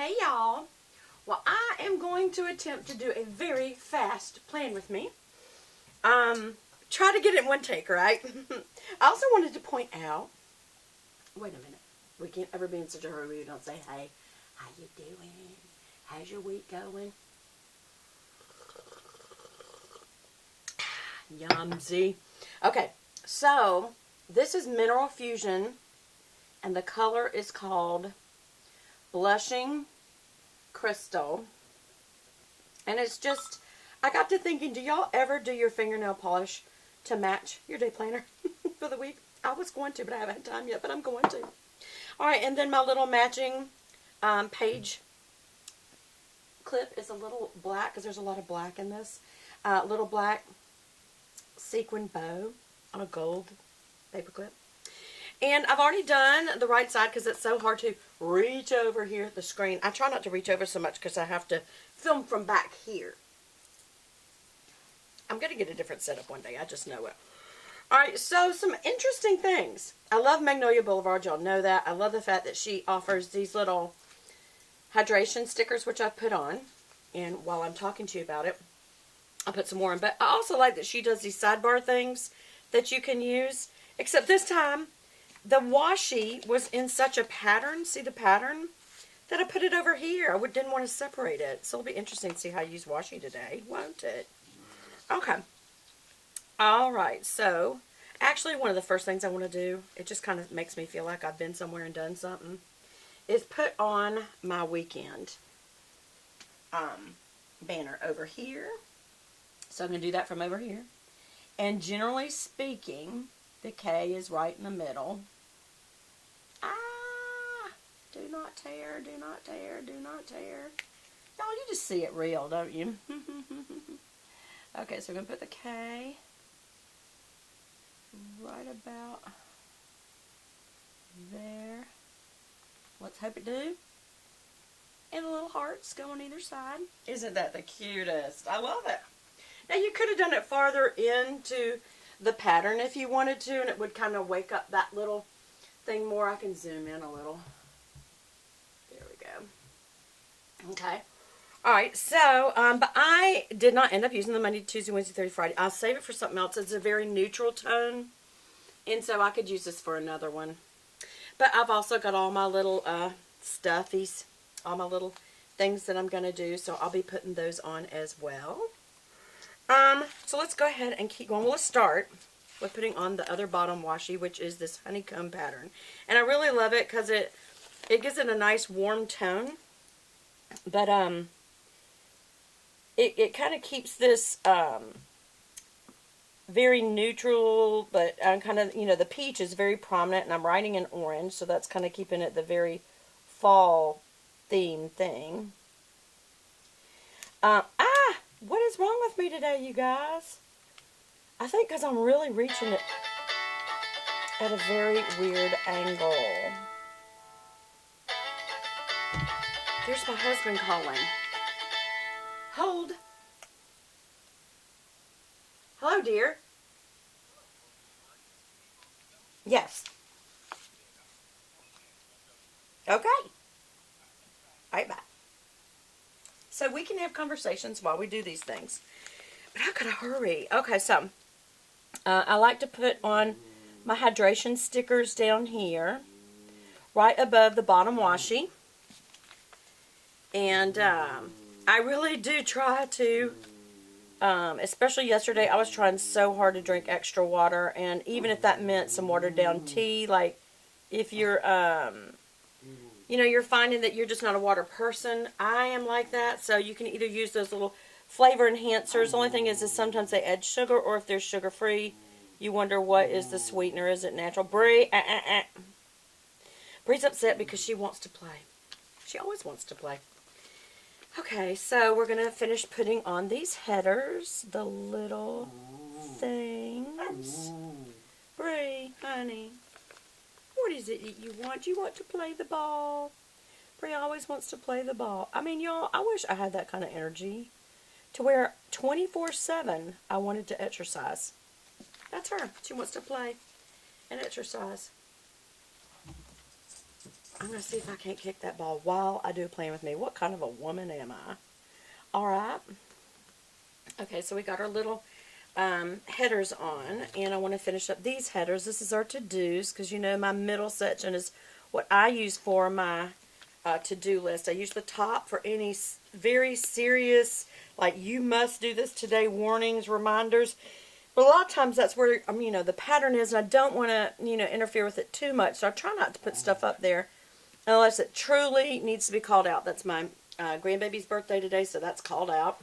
Hey y'all. Well, I am going to attempt to do a very fast plan with me. Try to get it in one take, right? I also wanted to point out, wait a minute. We can't ever be in such a hurry we don't say, hey, how you doing? How's your week going? Yumsy. Okay, so this is Mineral Fusion, and the color is called Blushing Crystal. And it's just, I got to thinking, do y'all ever do your fingernail polish to match your day planner for the week? I was going to, but I haven't had time yet, but I'm going to. Alright, and then my little matching page clip is a little black, because there's a lot of black in this. Little black sequin bow on a gold paper clip. And I've already done the right side because it's so hard to reach over here at the screen. I try not to reach over so much because I have to film from back here. I'm going to get a different setup one day. I just know it. Alright, so some interesting things. I love Magnolia Boulevard. Y'all know that. I love the fact that she offers these little hydration stickers, which I've put on. And while I'm talking to you about it, I'll put some more in. But I also like that she does these sidebar things that you can use. Except this time, the washi was in such a pattern, see the pattern, that I put it over here. I didn't want to separate it. So it'll be interesting to see how I use washi today, won't it? Okay. Alright, so actually one of the first things I want to do, it just kind of makes me feel like I've been somewhere and done something, is put on my weekend banner over here. So I'm going to do that from over here. And generally speaking, the K is right in the middle. Do not tear, do not tear, do not tear. Y'all, you just see it real, don't you? Okay, so we're going to put the K right about there. Let's hope it do. And the little hearts go on either side. Isn't that the cutest? I love it. Now, you could have done it farther into the pattern if you wanted to, and it would kind of wake up that little thing more. I can zoom in a little. There we go. Okay. Alright, so, but I did not end up using the Monday, Tuesday, Wednesday, Thursday, Friday. I'll save it for something else. It's a very neutral tone, and so I could use this for another one. But I've also got all my little stuffies, all my little things that I'm going to do, so I'll be putting those on as well. So let's go ahead and keep going. We'll start with putting on the other bottom washi, which is this honeycomb pattern. And I really love it because it gives it a nice warm tone. But it kind of keeps this very neutral, but kind of, you know, the peach is very prominent, and I'm writing in orange, so that's kind of keeping it the very fall theme thing. What is wrong with me today, you guys? I think because I'm really reaching it at a very weird angle. There's my husband calling. Hold. Hello, dear. Yes. Okay. All right, bye. So we can have conversations while we do these things. But I gotta hurry. Okay, so I like to put on my hydration stickers down here, right above the bottom washi. And I really do try to, especially yesterday, I was trying so hard to drink extra water. And even if that meant some watered down tea, like if you're, you know, you're finding that you're just not a water person. I am like that, so you can either use those little flavor enhancers. The only thing is sometimes they add sugar, or if they're sugar-free, you wonder what is the sweetener. Is it natural? Bree, Bree's upset because she wants to play. She always wants to play. Okay, so we're going to finish putting on these headers, the little things. Bree, honey. What is it that you want? You want to play the ball. Bree always wants to play the ball. I mean, y'all, I wish I had that kind of energy to where 24/7 I wanted to exercise. That's her. She wants to play and exercise. I'm going to see if I can't kick that ball while I do Plan With Me. What kind of a woman am I? All right. Okay, so we got our little headers on, and I want to finish up these headers. This is our to-dos, because you know my middle section is what I use for my to-do list. I use the top for any very serious, like you must do this today, warnings, reminders. But a lot of times that's where, you know, the pattern is, and I don't want to, you know, interfere with it too much. So I try not to put stuff up there unless it truly needs to be called out. That's my grandbaby's birthday today, so that's called out.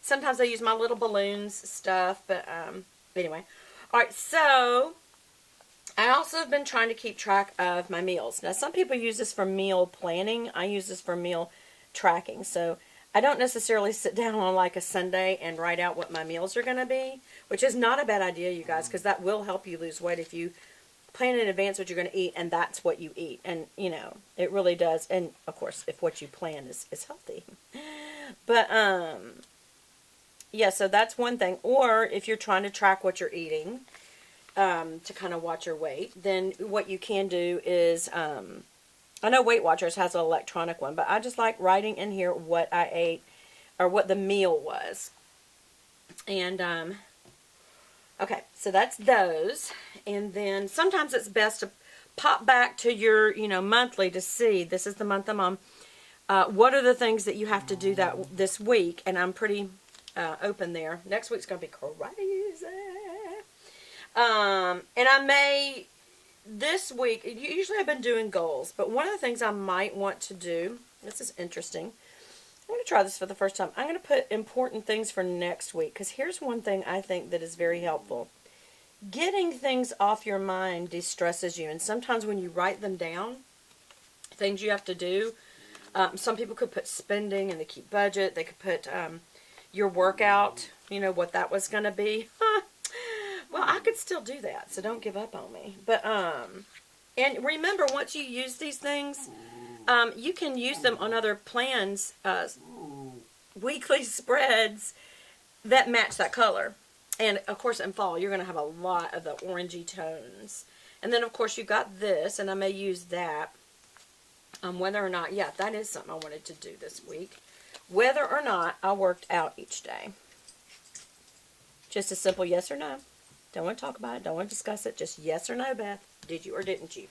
Sometimes I use my little balloons stuff, but anyway. All right, so I also have been trying to keep track of my meals. Now, some people use this for meal planning. I use this for meal tracking. So I don't necessarily sit down on like a Sunday and write out what my meals are going to be, which is not a bad idea, you guys, because that will help you lose weight if you plan in advance what you're going to eat, and that's what you eat. And, you know, it really does. And, of course, if what you plan is healthy. But, yeah, so that's one thing. Or if you're trying to track what you're eating to kind of watch your weight, then what you can do is, I know Weight Watchers has an electronic one, but I just like writing in here what I ate or what the meal was. And, okay, so that's those. And then sometimes it's best to pop back to your, you know, monthly to see, this is the month I'm on, what are the things that you have to do this week. And I'm pretty open there. Next week's going to be crazy. And I may, this week, usually I've been doing goals, but one of the things I might want to do, this is interesting, I'm going to try this for the first time. I'm going to put important things for next week, because here's one thing I think that is very helpful. Getting things off your mind de-stresses you, and sometimes when you write them down, things you have to do, some people could put spending and they keep budget. They could put your workout, you know, what that was going to be. Well, I could still do that, so don't give up on me. But, and remember, once you use these things, you can use them on other plans, weekly spreads that match that color. And, of course, in fall, you're going to have a lot of the orangey tones. And then, of course, you got this, and I may use that. Whether or not, yeah, that is something I wanted to do this week. Whether or not I worked out each day. Just a simple yes or no. Don't want to talk about it. Don't want to discuss it. Just yes or no, Beth. Did you or didn't you?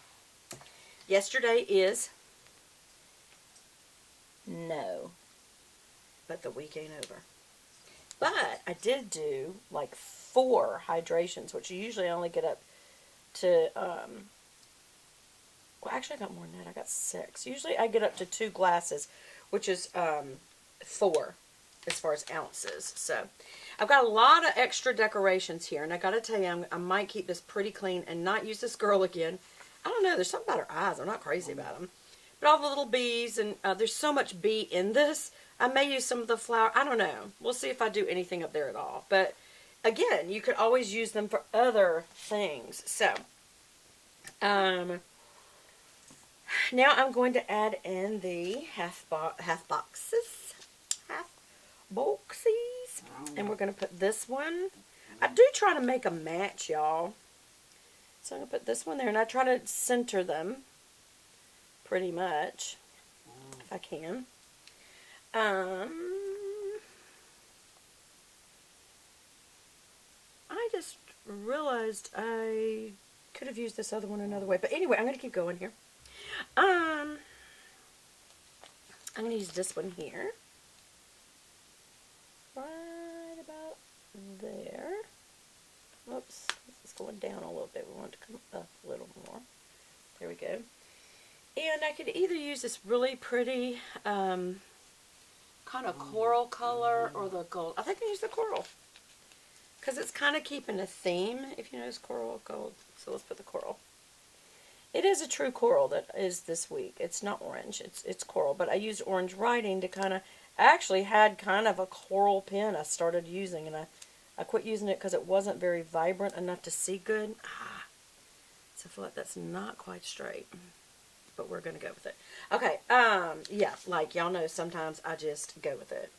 Yesterday is no. But the week ain't over. But I did do like 4 hydrations, which you usually only get up to, well, actually I got more than that. I got 6. Usually I get up to 2 glasses, which is 4 as far as ounces. So I've got a lot of extra decorations here, and I got to tell you, I might keep this pretty clean and not use this girl again. I don't know. There's something about her eyes. I'm not crazy about them. But all the little bees, and there's so much bee in this. I may use some of the flower. I don't know. We'll see if I do anything up there at all. But, again, you could always use them for other things. So, now I'm going to add in the half boxes. And we're going to put this one. I do try to make a match, y'all. So I'm going to put this one there, and I try to center them pretty much, if I can. I just realized I could have used this other one another way. But anyway, I'm going to keep going here. I'm going to use this one here. Right about there. Oops, this is going down a little bit. We want it to come up a little more. There we go. And I could either use this really pretty kind of coral color or the gold. I think I use the coral because it's kind of keeping a theme, if you notice coral, gold. So let's put the coral. It is a true coral that is this week. It's not orange. It's coral. But I used orange writing to kind of, I actually had kind of a coral pen I started using, and I quit using it because it wasn't very vibrant enough to see good. So I feel like that's not quite straight. But we're going to go with it. Okay, yeah, like y'all know, sometimes I just go with it.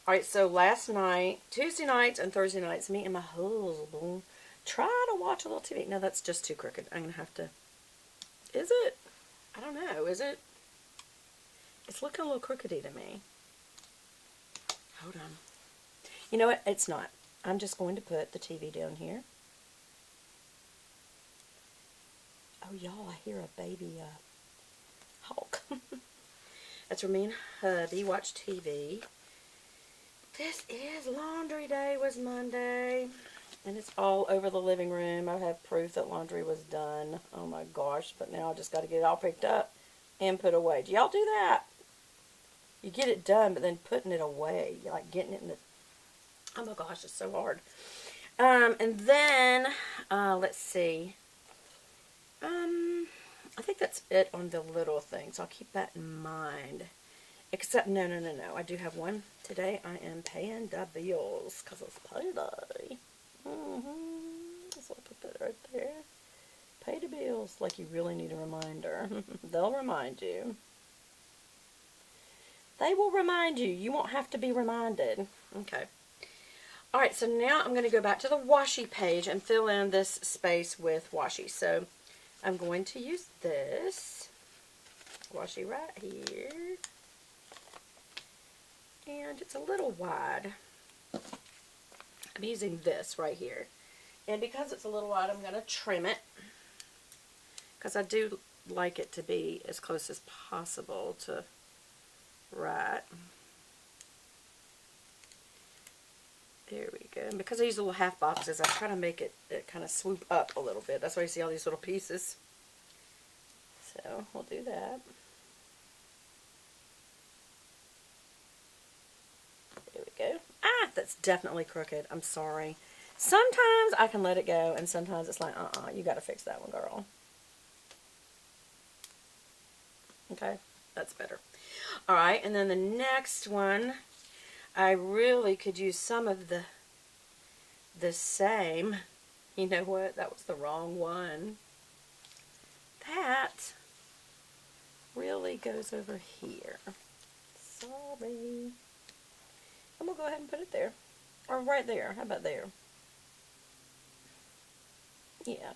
Alright, so last night, Tuesday nights and Thursday nights, me and my husband try to watch a little TV. No, that's just too crooked. I'm going to have to, is it? I don't know, is it? It's looking a little crookedy to me. Hold on. You know what? It's not. I'm just going to put the TV down here. Oh, y'all, I hear a baby hawk. That's where me and hubby watch TV. This is laundry day, was Monday. And it's all over the living room. I have proof that laundry was done. Oh my gosh, but now I just got to get it all picked up and put away. Do y'all do that? You get it done, but then putting it away. You're like getting it in the... Oh my gosh, it's so hard. And then, let's see. I think that's it on the little things. I'll keep that in mind. Except, no. I do have one today. I am paying the bills because it's payday. So I'll put that right there. Pay the bills. Like you really need a reminder. They'll remind you. They will remind you. You won't have to be reminded. Okay. Alright, so now I'm going to go back to the washi page and fill in this space with washi. So I'm going to use this washi right here. And it's a little wide. I'm using this right here. And because it's a little wide, I'm going to trim it. Because I do like it to be as close as possible to right. There we go. And because I use little half boxes, I try to make it kind of swoop up a little bit. That's why you see all these little pieces. So we'll do that. There we go. Ah, that's definitely crooked. I'm sorry. Sometimes I can let it go, and sometimes it's like, you got to fix that one, girl. Okay, that's better. Alright, and then the next one, I really could use some of the same. You know what? That was the wrong one. That really goes over here. Sorry. I'm going to go ahead and put it there. Or right there. How about there? Yeah,